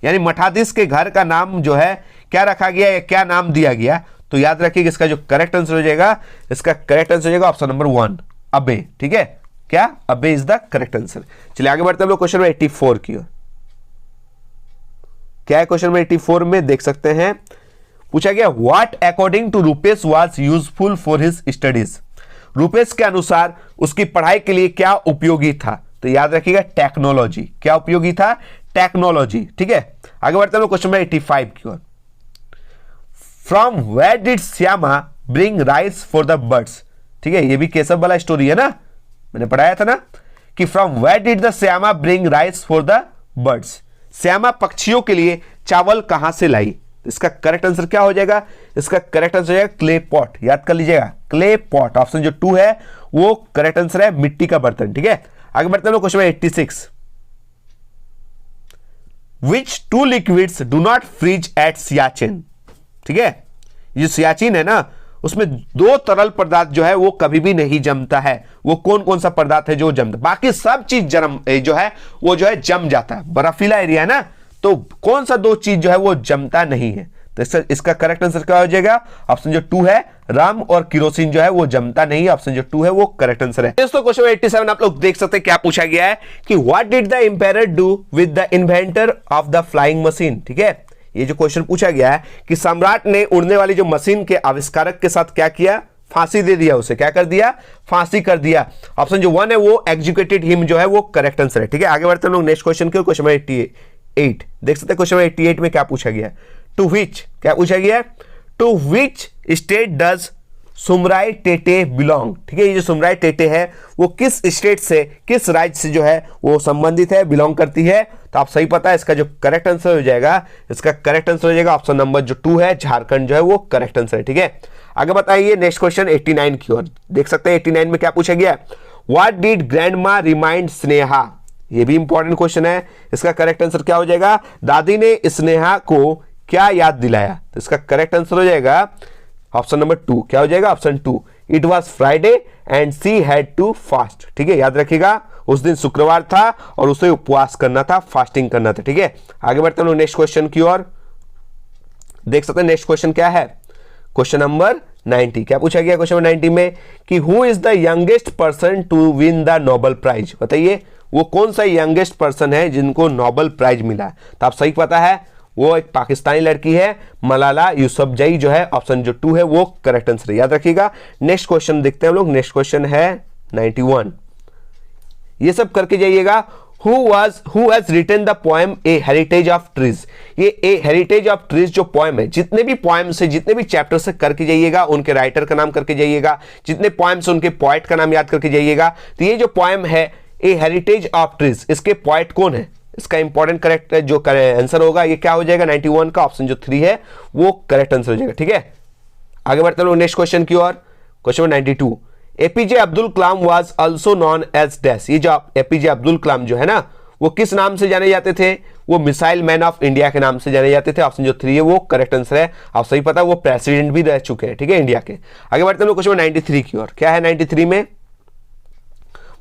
यानी मठाधीश के घर का नाम जो है क्या रखा गया या क्या नाम दिया गया। तो याद रखिएगा इसका जो करेक्ट आंसर हो जाएगा, इसका करेक्ट आंसर हो जाएगा ऑप्शन नंबर 1 अबे। ठीक है, क्या अबे इज द करेक्ट आंसर। चलिए आगे बढ़ते हैं हम लोग क्वेश्चन 84 की ओर। क्या है क्वेश्चन 84 में देख सकते हैं, पूछा गया what according to Rupesh was useful for his studies. Rupesh के अनुसार उसकी पढ़ाई के लिए क्या उपयोगी था। तो याद रखिएगा टेक्नोलॉजी। क्या उपयोगी था? टेक्नोलॉजी। ठीक है, आगे बढ़ते हैं हम क्वेश्चन 85 की ओर। From where did Shyama bring rice for the birds. ठीक है, ये भी केशव वाला स्टोरी है ना, मैंने पढ़ाया था ना कि from where did the Shyama bring rice for the birds. Shyama पक्षियों के लिए चावल कहां से लाई। इसका करेक्ट आंसर क्या हो जाएगा? इसका करेक्ट आंसर हो जाएगा क्ले पॉट। याद कर लीजिएगा, क्ले पॉट। ऑप्शन जो 2 है वो करेक्ट आंसर है, मिट्टी का बर्तन। ठीक है, आगे बढ़ते हैं question 86। Which 2 liquids do not freeze at Siachen. ठीक है, ये सियाचिन है ना, उसमें 2 तरल पदार्थ जो है वो कभी भी नहीं जमता है। वो कौन कौन सा पदार्थ है जो जमता, बाकी सब चीज जो है वो जो है जम जाता है। बर्फीला एरिया है ना, तो कौन सा 2 चीज जो है वो जमता नहीं है। तो इसका करेक्ट आंसर क्या हो जाएगा? ऑप्शन जो 2 है, रम और किरोसिन जो है वो जमता नहीं। ऑप्शन जो 2 है वो करेक्ट आंसर है। दोस्तों क्वेश्चन 87 आप लोग देख सकते हैं क्या पूछा गया है कि what did the empire do with the inventor of the flying machine. ठीक है, ये जो क्वेश्चन पूछा गया है कि सम्राट ने उड़ने वाली जो मशीन के आविष्कारक के साथ क्या किया? फांसी दे दिया उसे। क्या कर दिया? फांसी कर दिया। ऑप्शन जो 1 है वो एग्जीक्यूटेड हिम जो है वो करेक्ट आंसर है। ठीक है, आगे बढ़ते हैं लोग नेक्स्ट क्वेश्चन के, क्वेश्चन 88 देख सकते हैं। क्वेश्चन 88 में क्या पूछा गया? टू विच, क्या पूछा गया? To which state does Sumrai Tete belong. ठीक है, ये जो सुमराई टेटे है वो किस स्टेट से, किस राज्य से जो है वो संबंधित है, बिलोंग करती है। तो आप सही पता है, इसका जो करेक्ट आंसर हो जाएगा, इसका करेक्ट आंसर हो जाएगा ऑप्शन नंबर जो 2 है, झारखंड जो है वो करेक्ट आंसर है। ठीक है, आगे बताइए नेक्स्ट क्वेश्चन 89 की ओर। देख सकते हैं 89 में क्या पूछा गया? What did grandma remind Sneha. ये भी इंपॉर्टेंट क्वेश्चन है। इसका करेक्ट आंसर क्या हो जाएगा? दादी ने स्नेहा को क्या याद दिलाया। तो इसका करेक्ट आंसर हो जाएगा ऑप्शन नंबर 2। क्या हो जाएगा? Option 2, it was Friday and she had to fast. ठीक है, याद रखिएगा उस दिन शुक्रवार था और उसे उपवास करना था, फास्टिंग करना था। ठीक है, आगे बढ़ते हैं नेक्स्ट क्वेश्चन की ओर। देख सकते हैं नेक्स्ट क्वेश्चन क्या है? Question number 90। क्या पूछा गया क्वेश्चन नंबर 90 में कि who is the youngest person to win the Nobel prize. बताइए वो कौन सा यंगेस्ट पर्सन है जिनको नोबेल प्राइज मिला। तो आप सही पता है, वो एक पाकिस्तानी लड़की है, मलाला यूसुफजई जो है। ऑप्शन जो 2 है वो करेक्ट आंसर है। याद रखिएगा। नेक्स्ट क्वेश्चन देखते हैं हम लोग। नेक्स्ट क्वेश्चन है 91। ये सब करके जाइएगा। Who has written the poem a heritage of trees. ये ए हेरिटेज ऑफ ट्रीज जो पोएम है, जितने भी पोएम से, जितने भी चैप्टर से करके जाइएगा, उनके राइटर का नाम करके जाइएगा, जितने पोएम से उनके पोएट का नाम याद करके जाइएगा। तो ये जो पोएम है ए हेरिटेज ऑफ ट्रीज, इसके पोएट कौन है? इसका इंपॉर्टेंट करेक्ट जो आंसर होगा ये क्या हो जाएगा? 91 का ऑप्शन जो 3 है वो करेक्ट आंसर हो जाएगा। ठीक है, आगे बढ़ते हैं नेक्स्ट क्वेश्चन की ओर। Question 92। APJ Abdul Kalam was also known as dash. ये जो एपीजे अब्दुल कलाम जो है ना, वो किस नाम से जाने जाते थे? वो मिसाइल मैन ऑफ इंडिया के नाम से जाने जाते थे। ऑप्शन जो 3 है वो करेक्ट आंसर है। आप सही पता, वो प्रेसिडेंट भी रह चुके हैं। ठीक है, इंडिया के। आगे बढ़ते हैं क्वेश्चन 93 की ओर। क्या है 93 में?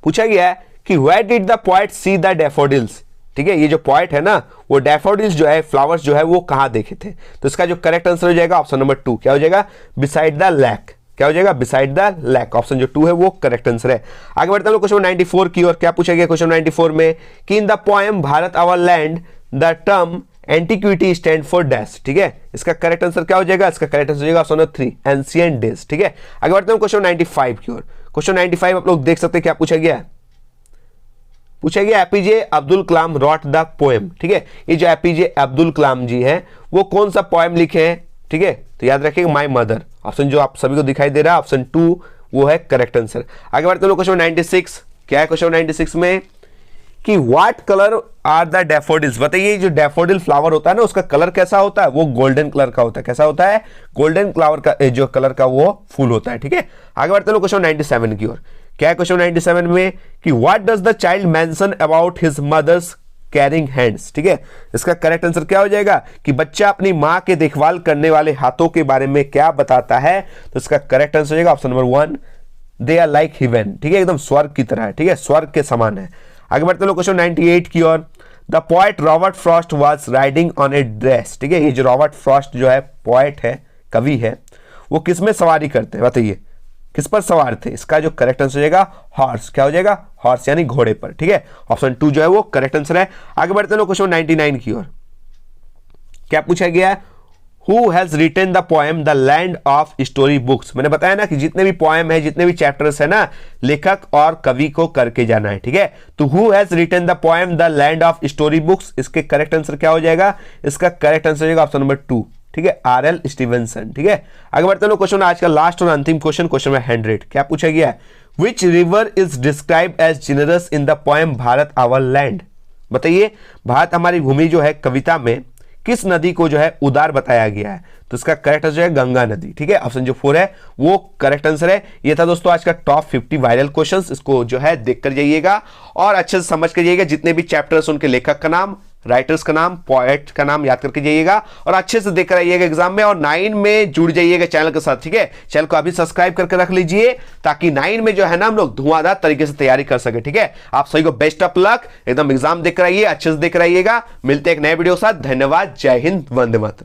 पूछा गया है कि where did the poet see the daffodils. ठीक है, ये जो पॉइंट है ना, वो डैफोडिल्स जो है, फ्लावर्स जो है वो कहां देखे थे। तो इसका जो करेक्ट आंसर हो जाएगा ऑप्शन नंबर 2। क्या हो जाएगा? Beside the lake. क्या हो जाएगा? Beside the lake. ऑप्शन जो 2 है वो करेक्ट आंसर है। आगे बढ़ते हैं क्वेश्चन 94 की ओर। क्या पूछा गया क्वेश्चन 94 में कि in the poem Bharat our land the term antiquity stand for dash. ठीक है, इसका करेक्ट आंसर क्या हो जाएगा? इसका करेक्ट आंसर हो जाएगा ऑप्शन नंबर 3, एंशिएंट डेज। ठीक है, आगे बढ़ते हैं क्वेश्चन 95 की ओर। क्वेश्चन 95 आप लोग देख सकते हैं क्या पूछा गया है? पूछा गया APJ Abdul Kalam wrote the poem. ठीक है, ये जो एपीजे अब्दुल कलाम जी हैं वो कौन सा पोएम लिखे हैं? ठीक है, तो याद रखिएगा माय मदर। ऑप्शन जो आप सभी को दिखाई दे रहा है ऑप्शन 2 वो है करेक्ट आंसर। आगे बढ़ते हैं क्वेश्चन 96। क्या है क्वेश्चन 96 में कि what colour are the daffodils. बताइए जो डैफोडिल फ्लावर होता है ना उसका कलर कैसा होता है, वो गोल्डन कलर का होता है। कैसा होता है, गोल्डन फ्लावर का जो कलर का वो फूल होता है। ठीक है, आगे बढ़ते हैं क्वेश्चन 97 की ओर। क्या है क्वेश्चन 97 में कि what does the child mention about his mother's caring hands. ठीक है, इसका करेक्ट आंसर क्या हो जाएगा कि बच्चा अपनी मां के देखभाल करने वाले हाथों के बारे में क्या बताता है। तो इसका करेक्ट आंसर हो जाएगा option number 1, they are like heaven. ठीक है, एकदम स्वर्ग की तरह है। ठीक है, स्वर्ग के समान है। आगे बढ़ते लोग क्वेश्चन 98 की ओर। The poet Robert Frost was riding on a dress. ठीक है, ये जो रॉबर्ट फ्रॉस्ट जो है पोएट है, कवि है, वो किस में सवारी करते हैं, बताइए किस पर सवार थे। इसका जो करेक्ट आंसर हो जाएगा हॉर्स। क्या हो जाएगा, हॉर्स यानी घोड़े पर। ठीक है, ऑप्शन 2 जो है वो करेक्ट आंसर है। आगे बढ़ते लोग क्वेश्चन 99 की ओर। क्या पूछा गया है, who has written the poem the land of story books. मैंने बताया ना कि जितने भी पोएम है, जितने भी चैप्टर्स है ना, लेखक और कवि को करके जाना है। ठीक है, तो who has written the poem the land of story books, इसके करेक्ट आंसर क्या हो जाएगा, इसका करेक्ट आंसर हो जाएगा ऑप्शन नंबर 2। ठीक है, आर.एल. स्टीवेंसन। ठीक है, आगे बढ़ते हैं क्वेश्चन आज का लास्ट और अंतिम क्वेश्चन, क्वेश्चन में 100। क्या पूछा गया है, which river is described as generous in the poem Bharat our land. बताइए भारत हमारी भूमि जो है कविता में किस नदी को जो है उदार बताया गया है। तो इसका करेक्ट आंसर है गंगा नदी। ठीक है, ऑप्शन जो 4 है वो करेक्ट आंसर है। ये था दोस्तों आज का टॉप 50 वायरल क्वेश्चंस। इसको जो है देख कर जाइएगा और अच्छे से समझ कर जाइएगा। जितने भी चैप्टर्स उनके लेखक का नाम, राइटर्स का नाम, पोएट का नाम याद करके जाइएगा और अच्छे से देख कर आइएगा एग्जाम में। और 9 में जुड़ जाइएगा चैनल के साथ। ठीक है, चैनल को अभी सब्सक्राइब करके रख लीजिए ताकि 9 में जो है ना हम लोग धुआंधार तरीके से तैयारी कर सके। ठीक है, आप सभी को बेस्ट ऑफ लक। एकदम एग्जाम देख कर आइए, अच्छे से देख कर आइएगा। मिलते हैं एक नए वीडियो के साथ। धन्यवाद, जय हिंद, वंदे मातरम।